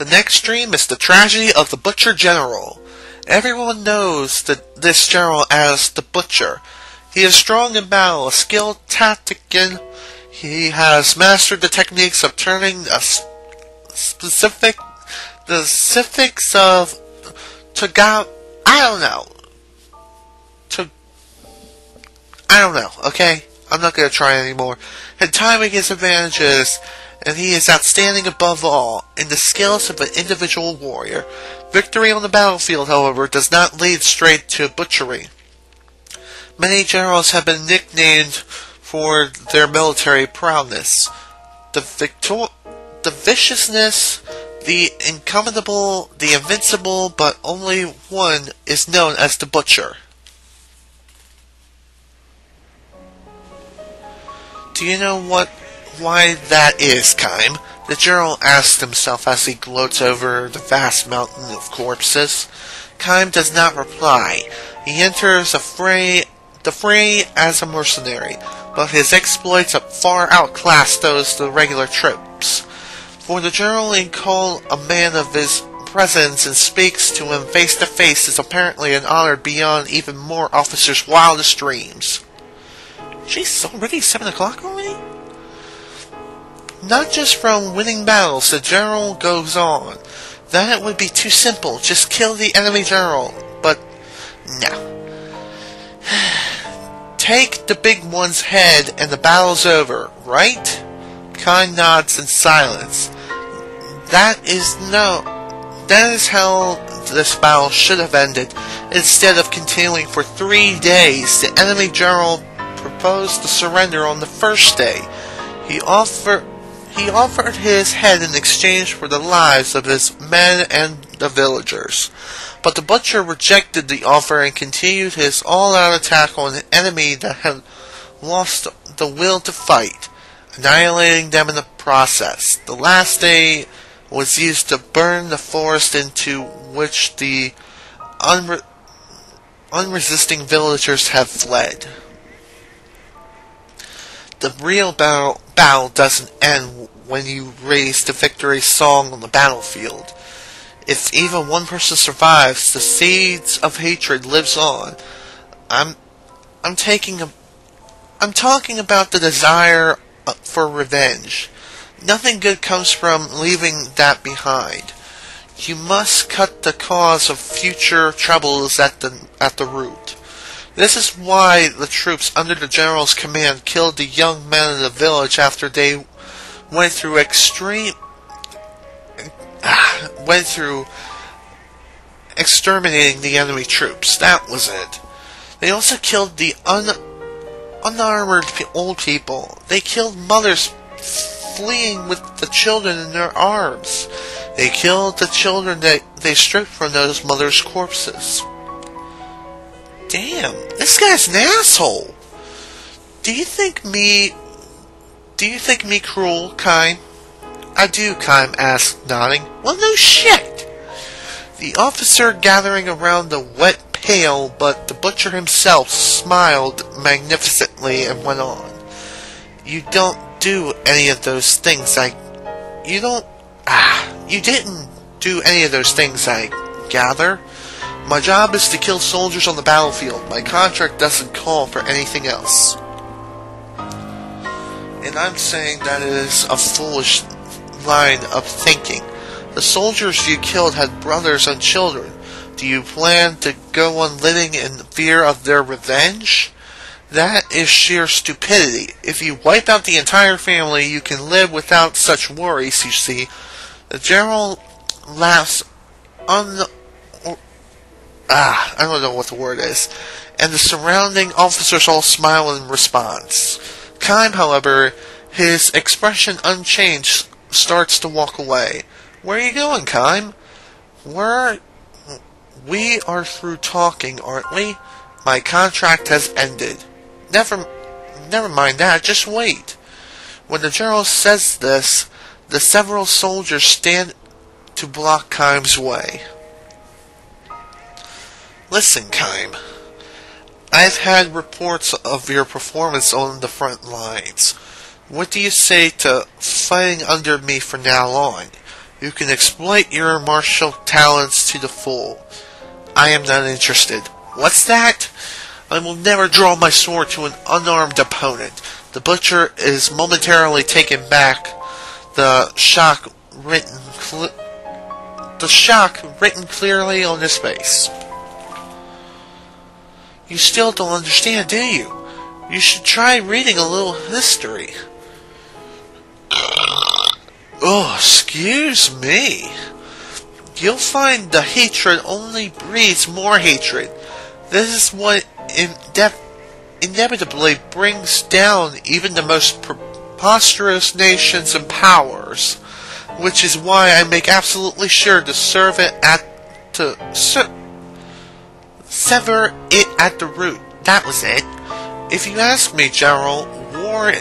next dream is the tragedy of the Butcher General. Everyone knows this general as the Butcher. He is strong in battle, a skilled tactician. He has mastered the techniques of turning the specifics of I don't know, okay? I'm not gonna try anymore. And timing his advantages, and he is outstanding above all in the skills of an individual warrior. Victory on the battlefield, however, does not lead straight to butchery. Many generals have been nicknamed for their military prowess. The viciousness, the indomitable, the invincible, but only one is known as the Butcher. Do you know why that is, Kiam? The general asks himself as he gloats over the vast mountain of corpses. Kiam does not reply. He enters the fray as a mercenary, but his exploits far outclass those of the regular troops. For the general can call a man of his presence and speaks to him face to face is apparently an honor beyond even more officers' wildest dreams. Jeez, it's already 7 o'clock already? Not just from winning battles, the general goes on. That would be too simple, just kill the enemy general. But, no. Take the big one's head and the battle's over, right? Kiam nods in silence. That is how this battle should have ended. Instead of continuing for 3 days, the enemy general proposed to surrender on the first day. He offered his head in exchange for the lives of his men and the villagers. But the Butcher rejected the offer and continued his all-out attack on an enemy that had lost the will to fight, annihilating them in the process. The last day was used to burn the forest into which the unresisting villagers have fled. The real battle doesn't end when you raise the victory song on the battlefield. If even one person survives, the seeds of hatred lives on. I'm talking about the desire for revenge. Nothing good comes from leaving that behind. You must cut the cause of future troubles at the root. This is why the troops under the general's command killed the young men in the village after they went through exterminating the enemy troops. That was it. They also killed the unarmored old people. They killed mothers fleeing with the children in their arms. They killed the children that they stripped from those mothers' corpses. Damn, this guy's an asshole. Do you think me cruel, Kiam? I do, Kiam asked, nodding. Well, no shit. The officer gathering around the wet pail, but the Butcher himself smiled magnificently and went on. You don't do any of those things you didn't do any of those things, I gather. My job is to kill soldiers on the battlefield. My contract doesn't call for anything else. And I'm saying that is a foolish line of thinking. The soldiers you killed had brothers and children. Do you plan to go on living in fear of their revenge? That is sheer stupidity. If you wipe out the entire family, you can live without such worries, you see. The general laughs I don't know what the word is. And the surrounding officers all smile in response. Kiam, however, his expression unchanged, starts to walk away. Where are you going, Kiam? We are through talking, aren't we? My contract has ended. Never mind that, just wait. When the general says this, the several soldiers stand to block Kiam's way. Listen, Kiam. I've had reports of your performance on the front lines. What do you say to fighting under me from now on? You can exploit your martial talents to the full. I am not interested. What's that? I will never draw my sword to an unarmed opponent. The butcher is momentarily taken back. The shock written clearly on his face. You still don't understand, do you? You should try reading a little history. Oh, excuse me. You'll find the hatred only breeds more hatred. This is what inevitably brings down even the most preposterous nations and powers, which is why I make absolutely sure to sever it at the root. That was it. If you ask me, General, war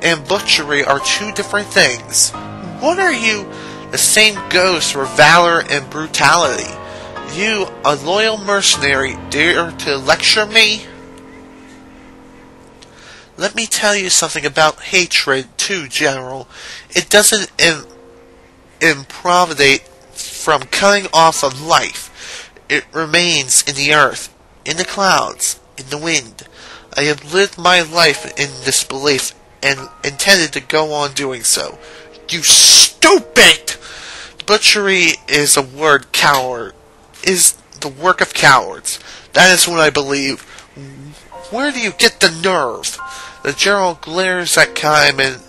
and butchery are two different things. What are you? The same goes for valor and brutality. You, a loyal mercenary, dare to lecture me? Let me tell you something about hatred, too, General. It doesn't improvisate from cutting off of life. It remains in the earth, in the clouds, in the wind. I have lived my life in this belief and intended to go on doing so. You stupid! Butchery is the work of cowards. That is what I believe. Where do you get the nerve? The general glares at Kiam and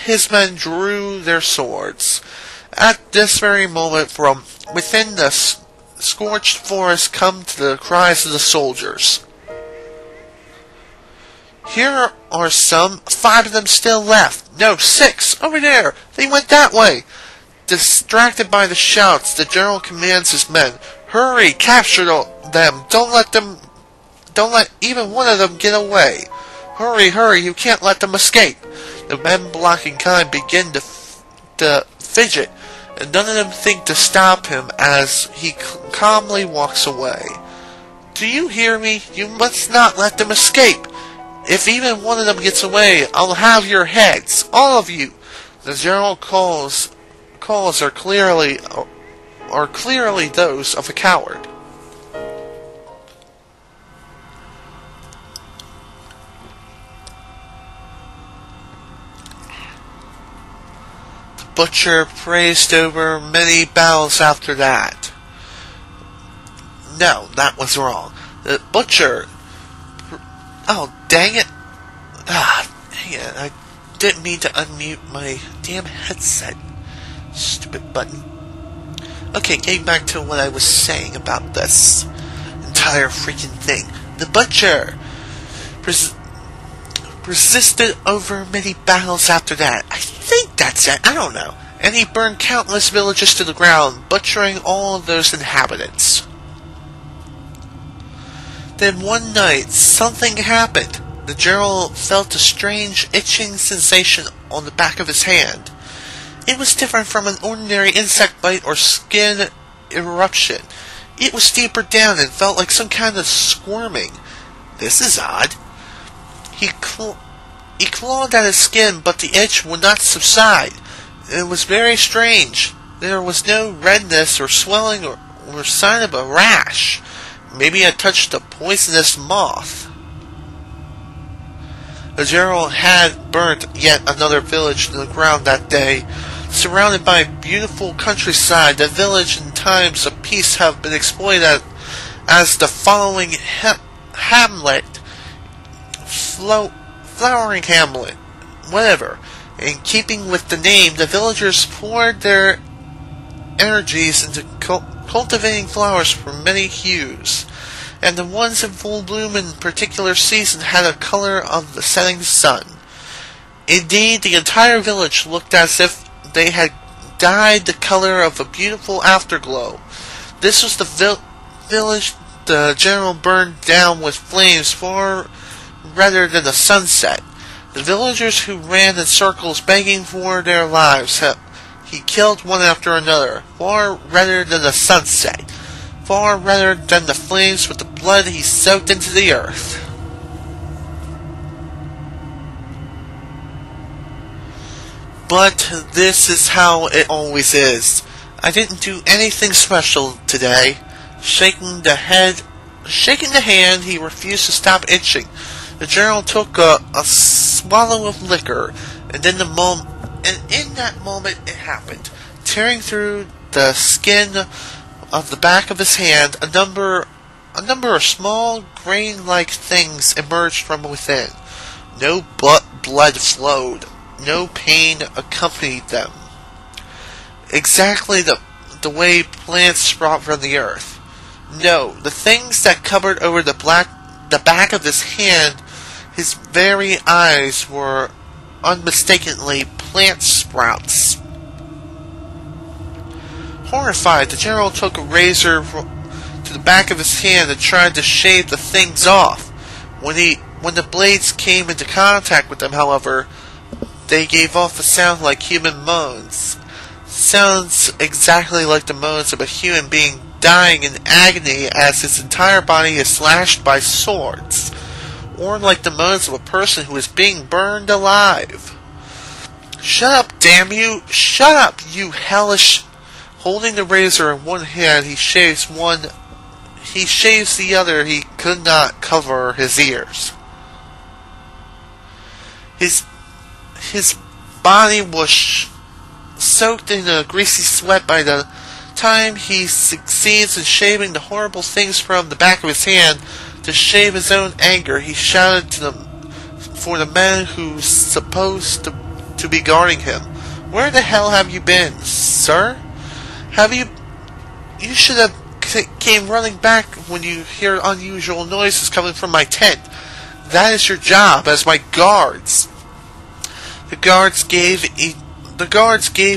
his men drew their swords. At this very moment, from within the scorched forest come to the cries of the soldiers. Here are 5 of them still left. No, 6! Over there! They went that way! Distracted by the shouts, the general commands his men, hurry, capture them! Don't let even one of them get away! Hurry, hurry, you can't let them escape! The men blocking Kiam begin to fidget, and none of them think to stop him as he calmly walks away. Do you hear me? You must not let them escape! If even one of them gets away, I'll have your heads, all of you. The general calls are clearly those of a coward. The butcher praised over many battles after that. No, that was wrong. The butcher... Oh, dang it. Dang it. I didn't mean to unmute my damn headset. Stupid button. Okay, getting back to what I was saying about this entire freaking thing. The butcher persisted over many battles after that. I think that's it. I don't know. And he burned countless villages to the ground, butchering all of those inhabitants. Then one night, something happened. The general felt a strange, itching sensation on the back of his hand. It was different from an ordinary insect bite or skin eruption. It was deeper down and felt like some kind of squirming. This is odd. He clawed at his skin, but the itch would not subside. It was very strange. There was no redness or swelling or sign of a rash. Maybe I touched a poisonous moth. The general had burnt yet another village to the ground that day. Surrounded by beautiful countryside, the village in times of peace have been exploited as the following hamlet, flowering hamlet, whatever. In keeping with the name, the villagers poured their energies into cultivating flowers from many hues, and the ones in full bloom in particular season had a color of the setting sun. Indeed, the entire village looked as if they had dyed the color of a beautiful afterglow. This was the village the general burned down with flames far rather than the sunset. The villagers who ran in circles begging for their lives, he killed one after another, far rather than the sunset, far rather than the flames with the blood he soaked into the earth. But this is how it always is. I didn't do anything special today. Shaking the hand, he refused to stop itching. The general took a swallow of liquor, and in that moment it happened. Tearing through the skin of the back of his hand, a number of small grain-like things emerged from within. No blood flowed. No pain accompanied them. Exactly the way plants sprout from the earth. No, the things that covered over the back of his hand, his very eyes, were unmistakably plant sprouts. Horrified, the general took a razor to the back of his hand and tried to shave the things off. When the blades came into contact with them, however, they gave off a sound like human moans. Sounds exactly like the moans of a human being dying in agony as his entire body is slashed by swords. Or like the moans of a person who is being burned alive. Shut up, damn you! Shut up, you hellish! Holding the razor in one hand, he shaves the other. He could not cover his ears. His body was soaked in a greasy sweat by the time he succeeds in shaving the horrible things from the back of his hand. To shave his own anger, he shouted for the men who's supposed to be guarding him. Where the hell have you been, sir? You should have came running back when you hear unusual noises coming from my tent. That is your job as my guards. The guards gave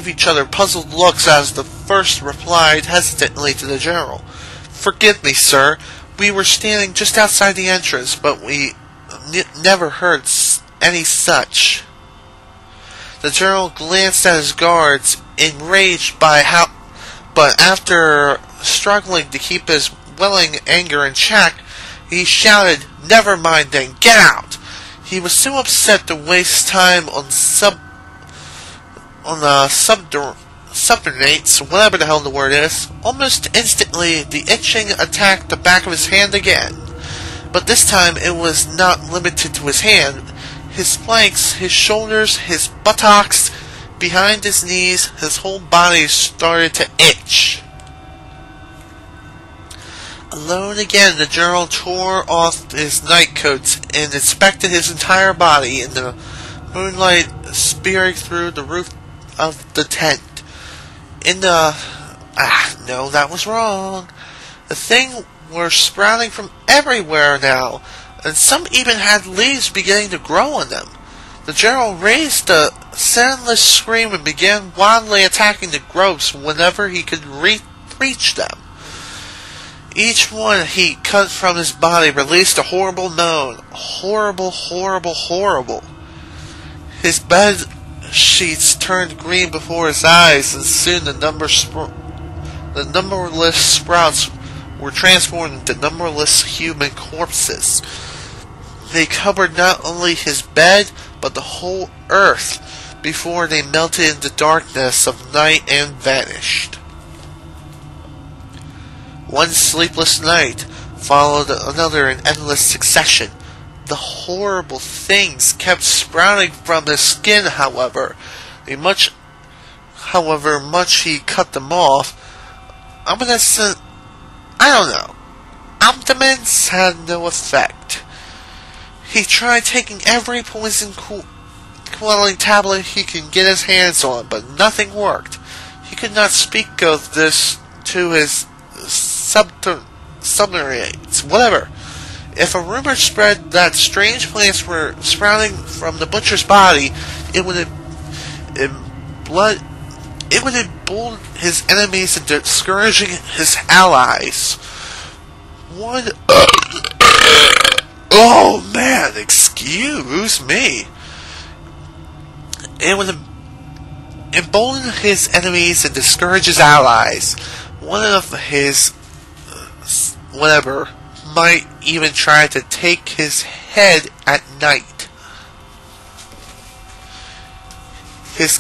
each other puzzled looks as the first replied hesitantly to the general. Forgive me, sir. We were standing just outside the entrance, but we never heard any such. The general glanced at his guards, enraged but after struggling to keep his welling anger in check, he shouted, "Never mind then, get out!" He was so upset to waste time on subordinates, whatever the hell the word is. Almost instantly, the itching attacked the back of his hand again. But this time it was not limited to his hand. His flanks, his shoulders, his buttocks, behind his knees, his whole body started to itch. Alone again, the general tore off his nightcoat and inspected his entire body in the moonlight spearing through the roof of the tent. No, that was wrong. The things were sprouting from everywhere now, and some even had leaves beginning to grow on them. The general raised a soundless scream and began wildly attacking the growths whenever he could reach them. Each one he cut from his body released a horrible moan. Horrible, horrible, horrible. His bed sheets turned green before his eyes, and soon the numberless sprouts were transformed into numberless human corpses. They covered not only his bed, but the whole earth, before they melted into darkness of night and vanished. One sleepless night followed another in endless succession. The horrible things kept sprouting from his skin, however much he cut them off. Ointments had no effect. He tried taking every poison quelling tablet he could get his hands on, but nothing worked. He could not speak of this to his subordinates. Whatever. If a rumor spread that strange plants were sprouting from the butcher's body, it would embolden his enemies and discouraging his allies. Oh man, excuse me. It would embolden his enemies and discourage his allies. One of his might even try to take his head at night. His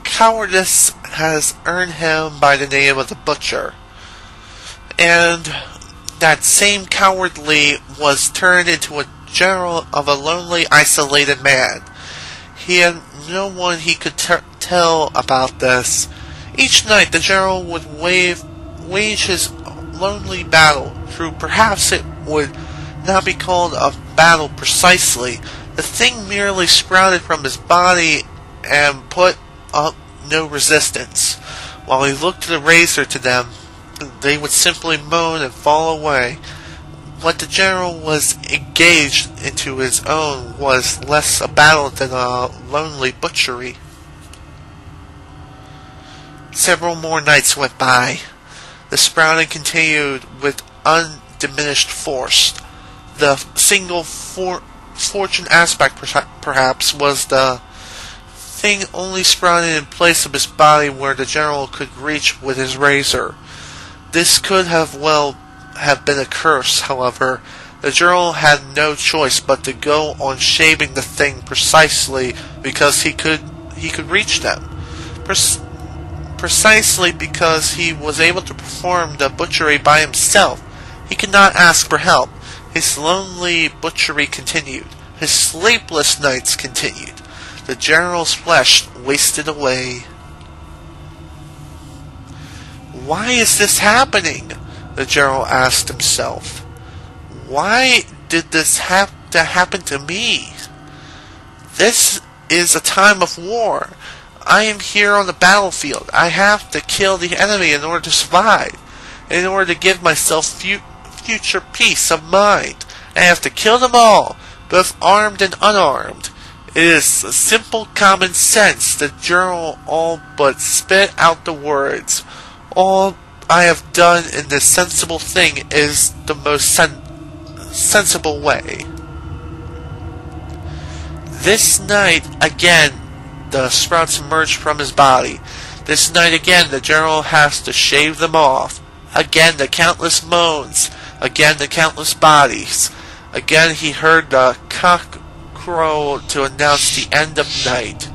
cowardice has earned him by the name of the Butcher, and that same cowardly was turned into a general of a lonely, isolated man. He had no one he could tell about this. Each night the general would wage his lonely battle. True, perhaps it would not be called a battle precisely. The thing merely sprouted from his body and put up no resistance. While he looked to the razor to them, they would simply moan and fall away. What the general was engaged into his own was less a battle than a lonely butchery. Several more nights went by. The sprouting continued with undiminished force. The single fortune aspect, perhaps, was the thing only sprouted in place of his body where the general could reach with his razor. This could have been a curse, however. The general had no choice but to go on shaving the thing precisely because he could reach them. Precisely because he was able to perform the butchery by himself. He could not ask for help. His lonely butchery continued. His sleepless nights continued. The general's flesh wasted away. Why is this happening? The general asked himself. Why did this have to happen to me? This is a time of war. I am here on the battlefield. I have to kill the enemy in order to survive. In order to give myself future peace of mind. I have to kill them all, both armed and unarmed. It is simple common sense. The general all but spit out the words. All I have done in this sensible thing is the most sensible way. This night, again, the sprouts emerged from his body. This night again, the general has to shave them off. Again, the countless moans. Again, the countless bodies. Again, he heard the cock crow to announce the end of night.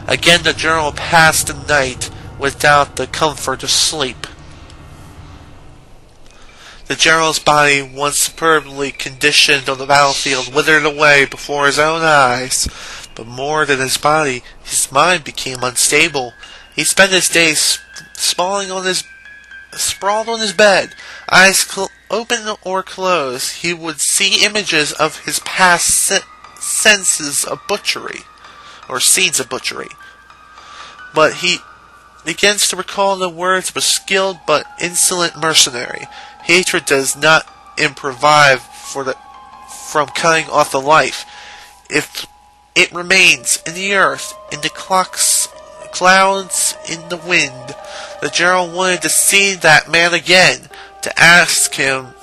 Again, the general passed the night without the comfort of sleep. The general's body, once superbly conditioned on the battlefield, withered away before his own eyes. But more than his body, his mind became unstable. He spent his days sprawled on his bed, eyes open or closed. He would see images of his past senses of butchery, or scenes of butchery. But he begins to recall the words of a skilled but insolent mercenary. Hatred does not improvise from cutting off the life. If it remains in the earth, in the clouds, in the wind. The general wanted to see that man again, to ask him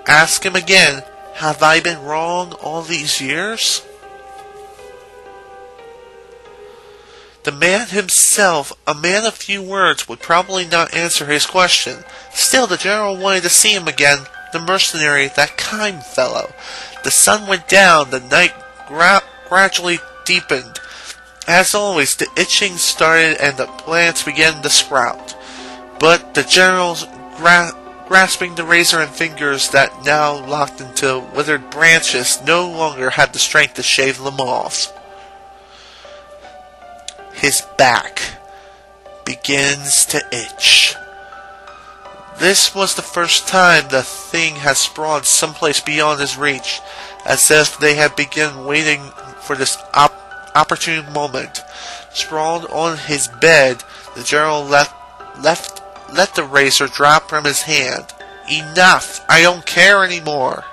again, have I been wrong all these years? The man himself, a man of few words, would probably not answer his question. Still, the general wanted to see him again, the mercenary, that kind fellow. The sun went down, the night gradually deepened. As always, the itching started and the plants began to sprout. But the general's grasping the razor in fingers that now locked into withered branches no longer had the strength to shave them off. His back begins to itch. This was the first time the thing had sprawled someplace beyond his reach, as if they had begun waiting for this opportune moment. Sprawled on his bed, the general let the razor drop from his hand. Enough! I don't care anymore!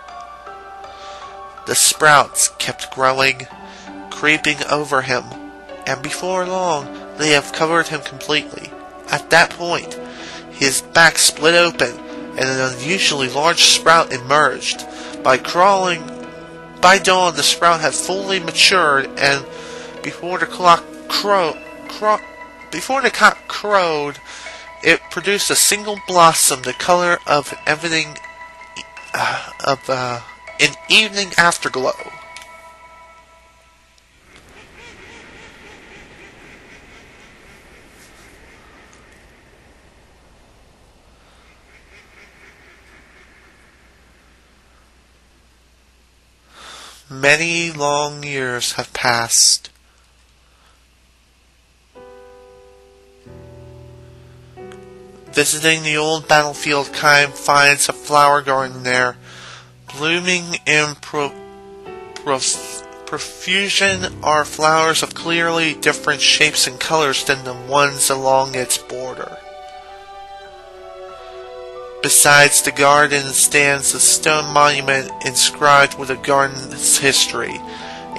The sprouts kept growing, creeping over him, and before long they have covered him completely. At that point, his back split open, and an unusually large sprout emerged. By dawn, the sprout had fully matured, and before the cock crowed, it produced a single blossom, the color of an evening afterglow. Many long years have passed. Visiting the old battlefield, Kiam finds a flower garden there, blooming in profusion are flowers of clearly different shapes and colors than the ones along its border. Besides the garden stands a stone monument inscribed with the garden's history.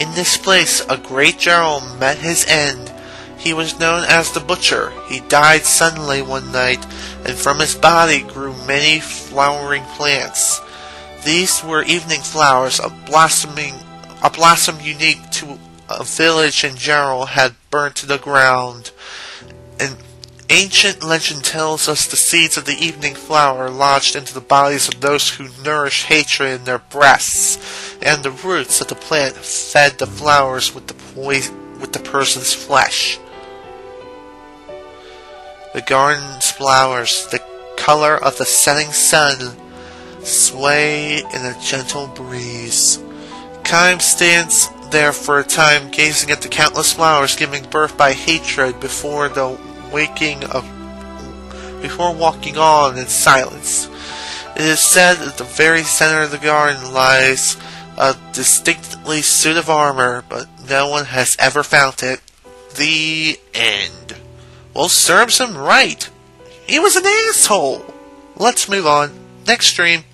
In this place, a great general met his end. He was known as the Butcher. He died suddenly one night, and from his body grew many flowering plants. These were evening flowers, a blossom unique to a village in general had burnt to the ground. An ancient legend tells us the seeds of the evening flower lodged into the bodies of those who nourish hatred in their breasts, and the roots of the plant fed the flowers with the person's flesh. The garden's flowers, the color of the setting sun, sway in a gentle breeze. Kiam stands there for a time, gazing at the countless flowers giving birth by hatred before walking on in silence. It is said at the very center of the garden lies a distinctly suit of armor, but no one has ever found it. The end. Well, serves him right. He was an asshole. Let's move on. Next stream.